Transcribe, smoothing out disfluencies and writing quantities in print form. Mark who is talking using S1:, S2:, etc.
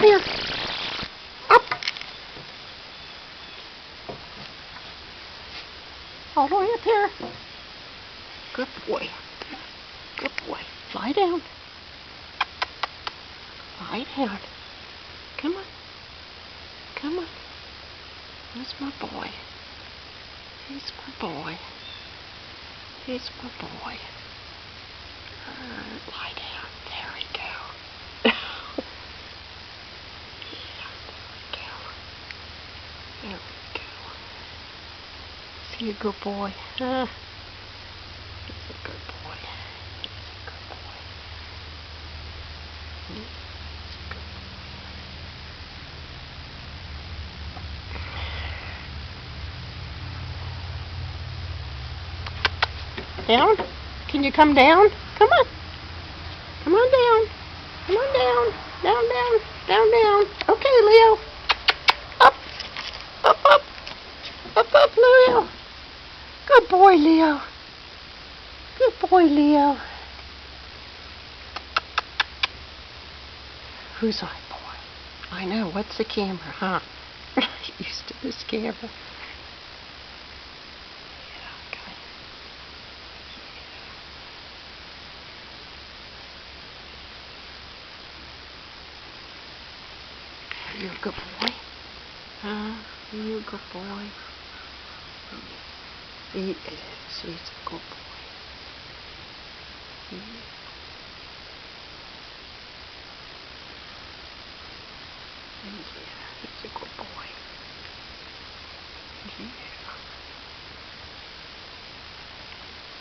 S1: here. Up. All the way up here. Good boy. Good boy. Lie down. Lie down. Come on. Come on. He's my boy. He's my boy. He's my boy. Lie down. There we go. There we go. Is he a good boy? He's a good boy. He's a good boy. He's a good boy. Down? Can you come down? Come on. Come on down. Come on down. Down, down, down, down. Okay, Leo. Up. Up, up. Up, up, Leo. Good boy, Leo. Good boy, Leo. Who's my boy? I know. What's the camera, huh? Used to this camera. Yeah, okay. Are you a good boy? Huh? Are you a good boy? He is. He's a good boy. Yeah,